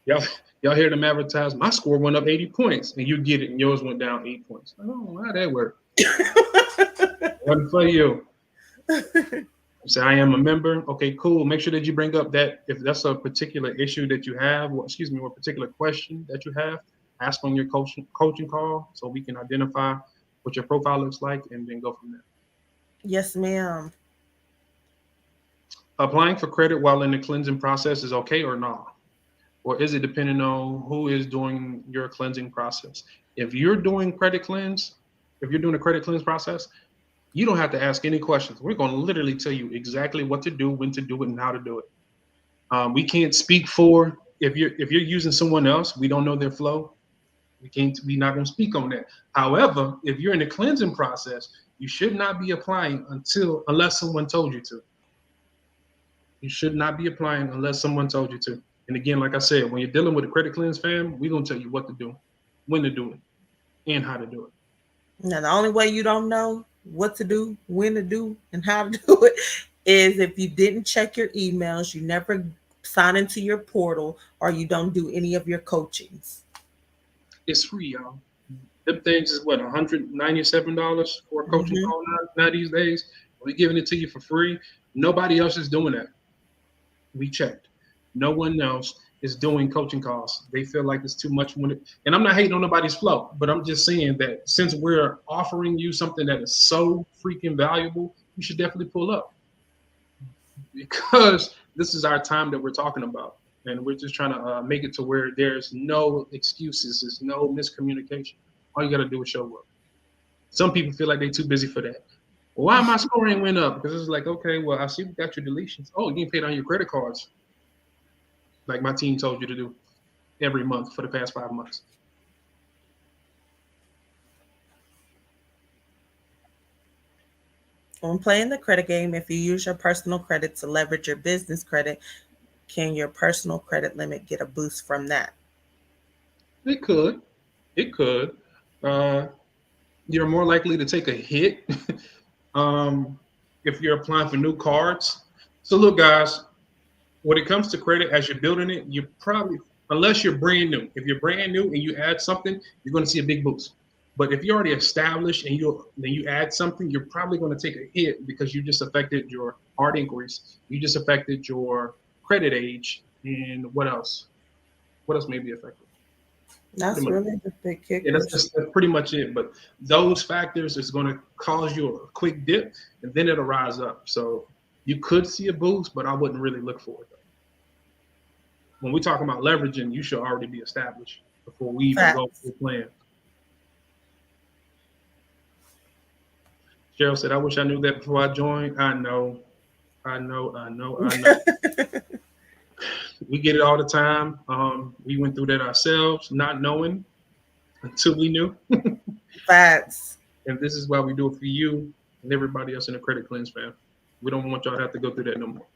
Y'all, y'all hear them advertise, my score went up 80 points, and you get it, and yours went down 8 points. I don't know how that worked. Wasn't for you. Say, I am a member. Okay, cool. Make sure that you bring up that if that's a particular issue that you have, or excuse me, or a particular question that you have, ask on your coaching call so we can identify what your profile looks like and then go from there. Yes, ma'am. Applying for credit while in the cleansing process is okay or not? Or is it depending on who is doing your cleansing process? If you're doing credit cleanse, if you're doing a credit cleanse process, you don't have to ask any questions. We're going to literally tell you exactly what to do, when to do it, and how to do it. We can't speak for if you're using someone else. We don't know their flow. We're not going to speak on that. However, if you're in the cleansing process, you should not be applying unless someone told you to. You should not be applying unless someone told you to. And again, like I said, when you're dealing with a credit cleanse, fam, we're going to tell you what to do, when to do it, and how to do it. Now, the only way you don't know what to do, when to do, and how to do it is if you didn't check your emails, you never sign into your portal, or you don't do any of your coachings. It's free, y'all. Them things is what, $197 for a coaching Hmm. call now these days. We're giving it to you for free. Nobody else is doing that. We checked. No one else is doing coaching calls. They feel like it's too much when and I'm not hating on nobody's flow, but I'm just saying that since we're offering you something that is so freaking valuable, you should definitely pull up because this is our time that we're talking about. And we're just trying to make it to where there's no excuses, there's no miscommunication. All you got to do is show up. Some people feel like they're too busy for that. Why my scoring went up? Because it's like, okay, well, I see we got your deletions. Oh, you didn't pay on your credit cards, like my team told you to do every month for the past 5 months. When playing the credit game, if you use your personal credit to leverage your business credit, can your personal credit limit get a boost from that? It could. It could. Uh, you're more likely to take a hit um, if you're applying for new cards. So, look, guys, when it comes to credit, as you're building it, you probably, unless you're brand new, if you're brand new and you add something, you're going to see a big boost. But if you're already established and you add something, you're probably going to take a hit because you just affected your hard inquiries, you just affected your credit age, and what else? What else may be affected? Pretty That's much. really the big Yeah, kickers. that's pretty much it. But those factors is going to cause you a quick dip, and then it'll rise up. So you could see a boost, but I wouldn't really look for it. When we talk about leveraging, you should already be established before we even go Facts. to the plan. Cheryl said, I wish I knew that before I joined. I know. We get it all the time. We went through that ourselves, not knowing until we knew. Facts. And this is why we do it for you and everybody else in the credit cleanse fam. We don't want y'all to have to go through that no more.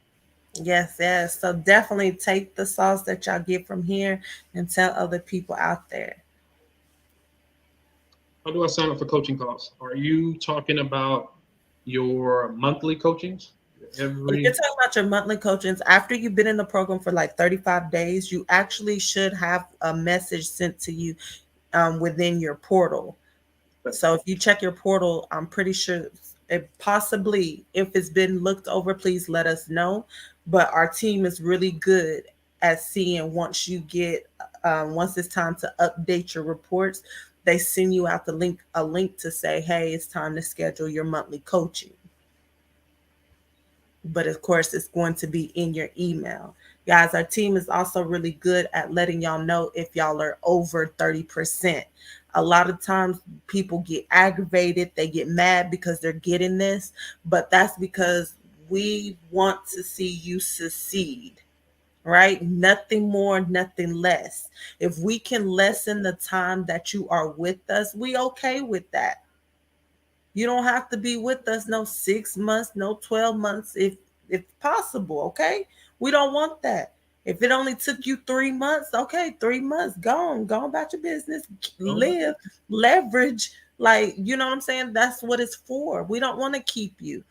Yes, yes. So definitely take the sauce that y'all get from here and tell other people out there. How do I sign up for coaching calls? Are you talking about your monthly coachings? If you're Every talking about your monthly coachings, after you've been in the program for like 35 days, you actually should have a message sent to you within your portal. So if you check your portal, I'm pretty sure it possibly, if it's been looked over, please let us know. But our team is really good at seeing once it's time to update your reports, they send you out a link to say, hey, it's time to schedule your monthly coaching. But of course, it's going to be in your email. Guys, our team is also really good at letting y'all know if y'all are over 30%. A lot of times people get aggravated, they get mad because they're getting this, but that's because we want to see you succeed, right? Nothing more, nothing less. If we can lessen the time that you are with us, we okay with that. You don't have to be with us no 6 months, no 12 months if possible, okay? We don't want that. If it only took you 3 months, okay, 3 months, go on about your business, Oh, live, leverage, like you know what I'm saying? That's what it's for. We don't want to keep you.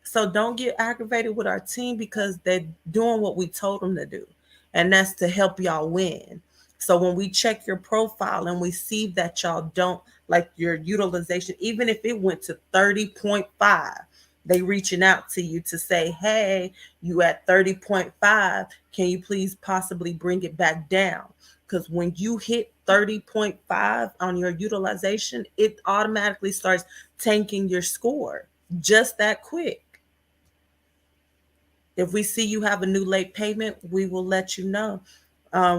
So don't get aggravated with our team because they're doing what we told them to do. And that's to help y'all win. So when we check your profile and we see that y'all don't like your utilization, even if it went to 30.5, they reaching out to you to say, hey, you at 30.5, can you please possibly bring it back down? Because when you hit 30.5 on your utilization, it automatically starts tanking your score just that quick. If we see you have a new late payment, we will let you know.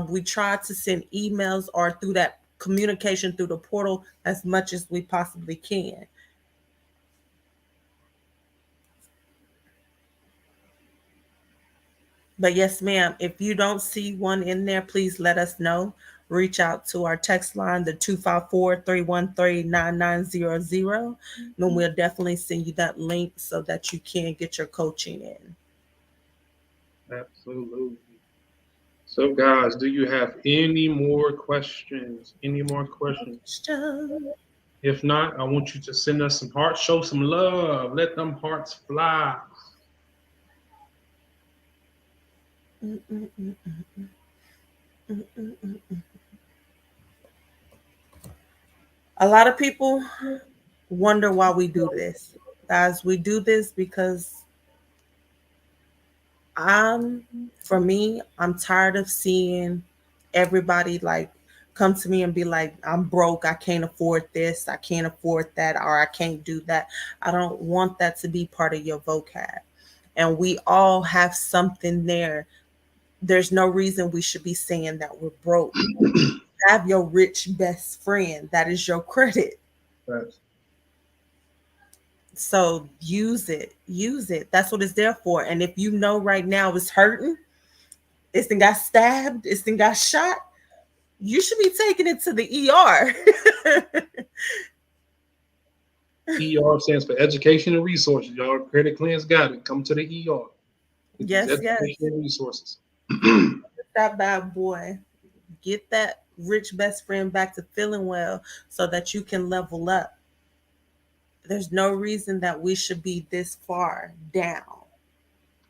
We try to send emails or through that communication through the portal as much as we possibly can. But yes, ma'am, if you don't see one in there, please let us know. Reach out to our text line, the 254-313-9900. And we'll definitely send you that link so that you can get your coaching in. absolutely. So, guys, do you have any more questions? Any more questions? Question. If not, I want you to send us some hearts, show some love, let them hearts fly. Mm, mm, mm, mm, mm, mm. A lot of people wonder why we do this. Guys, we do this because I'm, for me, I'm tired of seeing everybody like come to me and be like, I'm broke, I can't afford this, I can't afford that, or I can't do that. I don't want that to be part of your vocab. And we all have something there. There's no reason we should be saying that we're broke. Have your rich best friend. That is your credit. Right. So use it. Use it. That's what it's there for. And if you know right now it's hurting, it's then got stabbed, it's then got shot, you should be taking it to the ER. ER stands for Education and Resources. Y'all, Credit Cleanse got it. Come to the ER. Get these Yes, yes. education and resources. That bad boy. Get that rich best friend back to feeling well so that you can level up. There's no reason that we should be this far down.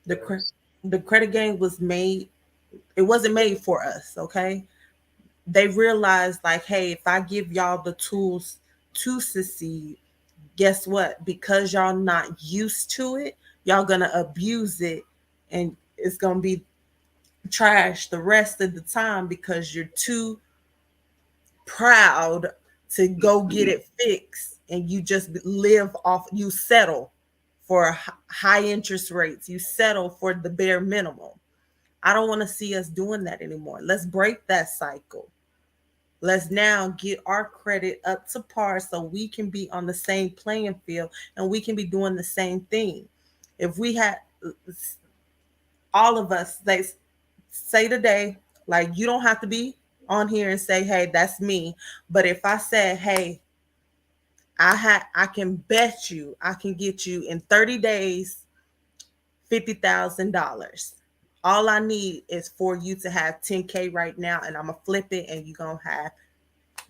The cre- Yes. the credit game was made. It wasn't made for us. Okay, they realized like, hey, if I give y'all the tools to succeed, guess what? Because y'all not used to it, y'all gonna abuse it, and it's gonna be trash the rest of the time because you're too proud to go get it fixed and you just live off, you settle for high interest rates, you settle for the bare minimum. I don't want to see us doing that anymore. Let's break that cycle. Let's now get our credit up to par so we can be on the same playing field and we can be doing the same thing. If we had all of us, they say today, like you don't have to be on here and say, hey, that's me. But if I said, hey, I can bet you I can get you in 30 days $50,000. All I need is for you to have 10K right now, and I'm gonna flip it, and you're gonna have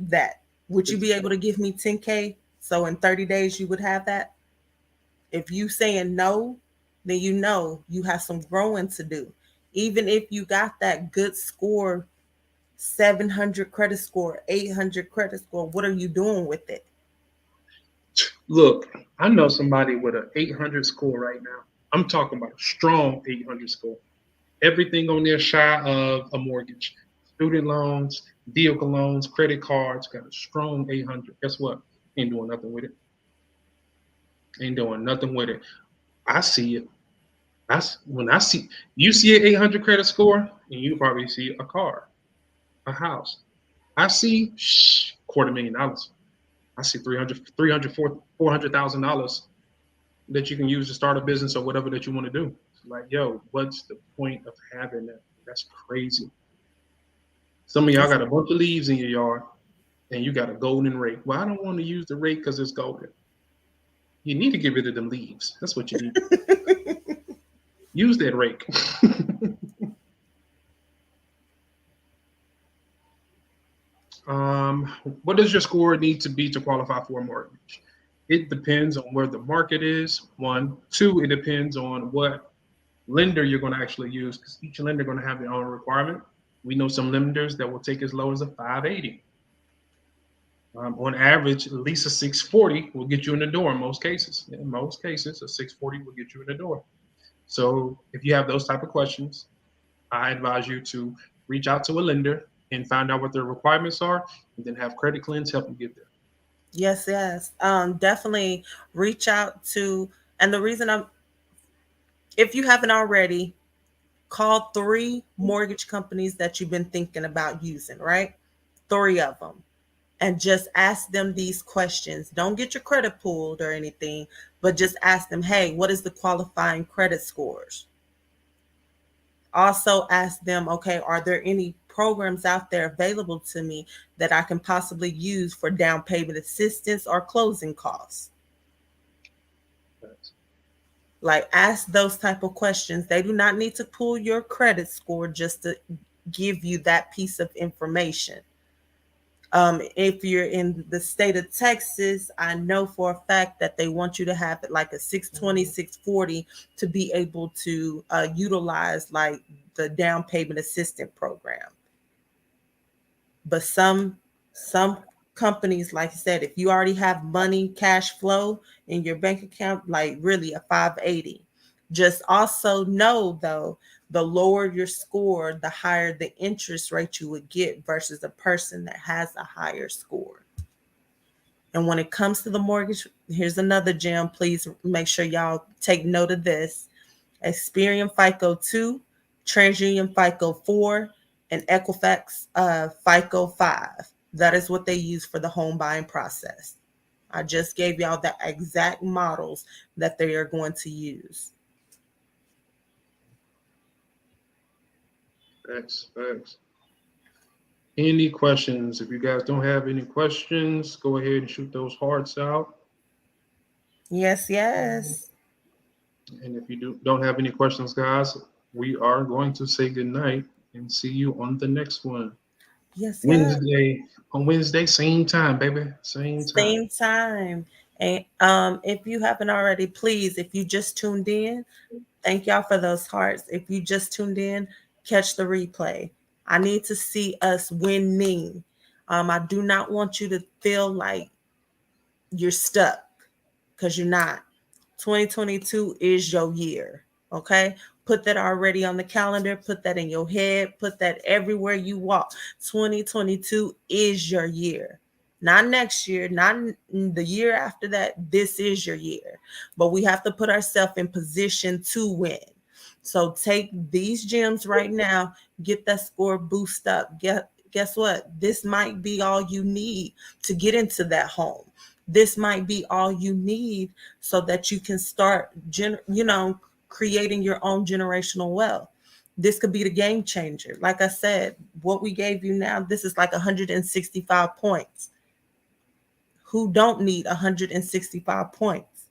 that. Would you be able to give me 10K? So in 30 days you would have that? If you saying no, then you know you have some growing to do. Even if you got that good score, 700 credit score, 800 credit score, what are you doing with it? Look, I know somebody with an 800 score right now. I'm talking about a strong 800 score. Everything on there shy of a mortgage. Student loans, vehicle loans, credit cards, got a strong 800. Guess what? Ain't doing nothing with it. Ain't doing nothing with it. I see it. When I see you see an 800 credit score, and you probably see a car, a house. I see $250,000. I see 300, $400,000 that you can use to start a business or whatever that you want to do. Like, yo, what's the point of having that? That's crazy. Some of y'all got a bunch of leaves in your yard and you got a golden rake. Well, I don't want to use the rake because it's golden. You need to get rid of them leaves. That's what you need. Use that rake. What does your score need to be to qualify for a mortgage? It depends on where the market is. One, two, it depends on what lender you're going to actually use because each lender going to have their own requirement. We know some lenders that will take as low as a 580. On average, at least a 640 will get you in the door in most cases. In most cases, a 640 will get you in the door. So if you have those type of questions, I advise you to reach out to a lender and find out what their requirements are, and then have Credit Cleanse help you get there. Yes, yes. Definitely reach out to, and the reason if you haven't already, call 3 mortgage companies that you've been thinking about using, right? 3 of them. And just ask them these questions. Don't get your credit pulled or anything, but just ask them, hey, what is the qualifying credit scores? Also ask them, okay, are there any programs out there available to me that I can possibly use for down payment assistance or closing costs? Like, ask those type of questions. They do not need to pull your credit score just to give you that piece of information. If you're in the state of Texas, I know for a fact that they want you to have it like a 620, 640 to be able to utilize like the down payment assistance program. But some companies, like I said, if you already have money, cash flow in your bank account, like really a 580. Just also know though, the lower your score, the higher the interest rate you would get versus a person that has a higher score. And when it comes to the mortgage, here's another gem. Please make sure y'all take note of this. Experian FICO 2, TransUnion FICO 4, and Equifax FICO 5. That is what they use for the home buying process. I just gave y'all the exact models that they are going to use. Thanks. Any questions? If you guys don't have any questions, go ahead and shoot those hearts out. Yes, yes. And if you don't have any questions, guys, we are going to say goodnight and see you on the next one. Yes, yes. Wednesday, same time, baby. Same time. Same time. And if you haven't already, please, if you just tuned in, thank y'all for those hearts. If you just tuned in, catch the replay. I need to see us winning. I do not want you to feel like you're stuck because you're not. 2022 is your year. Okay. Put that already on the calendar. Put that in your head. Put that everywhere you walk. 2022 is your year. Not next year, not the year after that. This is your year. But we have to put ourselves in position to win. So take these gems right now, get that score boost up. Guess what? This might be all you need to get into that home. This might be all you need so that you can start, creating your own generational wealth. This could be the game changer. Like I said, what we gave you now, this is like 165 points. Who don't need 165 points?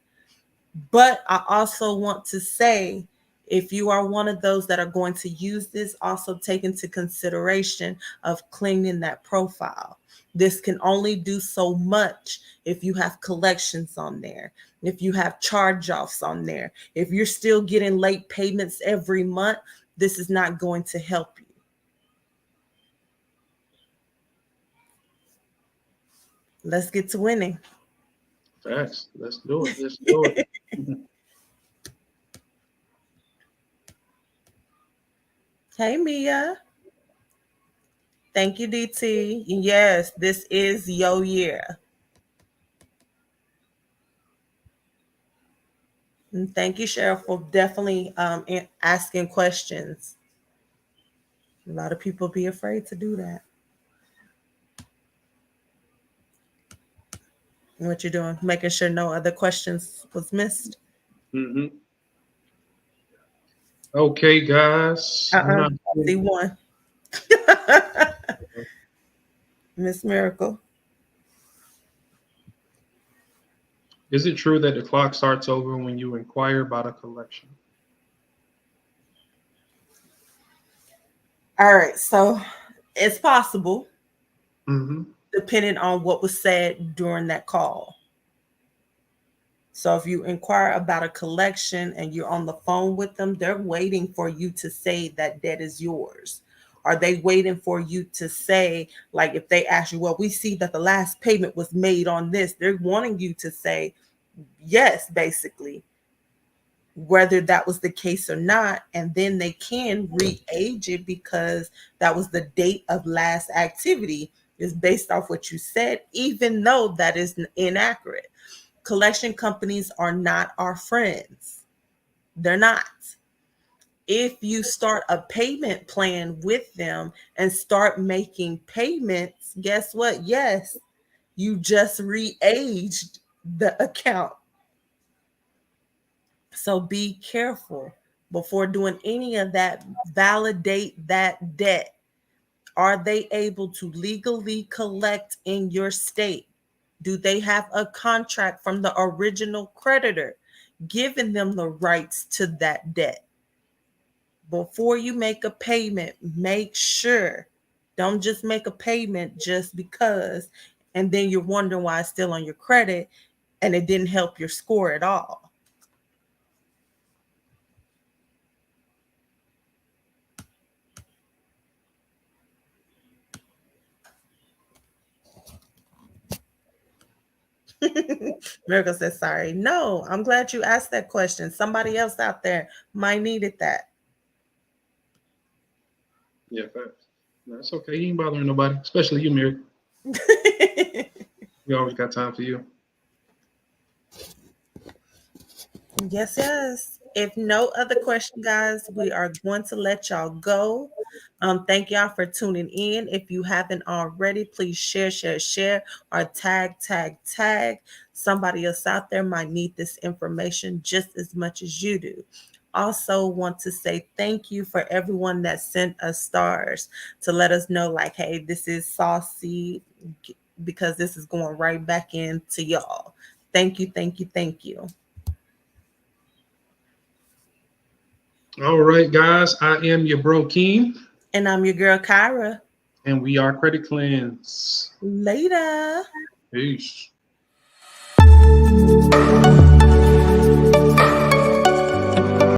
But I also want to say, if you are one of those that are going to use this, also take into consideration of cleaning that profile. This can only do so much if you have collections on there, if you have charge-offs on there. If you're still getting late payments every month, this is not going to help you. Let's get to winning. Facts. Let's do it. Hey, Mia. Thank you, DT. Yes, this is your year. And thank you, Cheryl, for definitely asking questions. A lot of people be afraid to do that. What you're doing? Making sure no other questions was missed. Mm-hmm. Okay, guys. I see one. Miss Miracle. Is it true that the clock starts over when you inquire about a collection? All right, so it's possible Mm-hmm. depending on what was said during that call. So if you inquire about a collection and you're on the phone with them, they're waiting for you to say that debt is yours. Are they waiting for you to say, like if they ask you, well, we see that the last payment was made on this, they're wanting you to say yes, basically, whether that was the case or not. And then they can re-age it because that was the date of last activity is based off what you said, even though that is inaccurate. Collection companies are not our friends. They're not. If you start a payment plan with them and start making payments, guess what? Yes, you just re-aged the account. So be careful before doing any of that. Validate that debt. Are they able to legally collect in your state? Do they have a contract from the original creditor giving them the rights to that debt? Before you make a payment, make sure. Don't just make a payment just because, and then you're wondering why it's still on your credit and it didn't help your score at all. Miracle says, sorry. No, I'm glad you asked that question. Somebody else out there might needed that. Yeah, facts. No, it's okay. You ain't bothering nobody, especially you, Mary. We always got time for you. Yes, yes. If no other question, guys, we are going to let y'all go. Thank y'all for tuning in. If you haven't already, please share, share, share, or tag, tag, tag. Somebody else out there might need this information just as much as you do. Also, want to say thank you for everyone that sent us stars to let us know, like, hey, this is saucy because this is going right back into y'all. Thank you, thank you, thank you. All right, guys. I am your bro, Keem. And I'm your girl, Kyra. And we are Credit Cleanse. Later. Peace.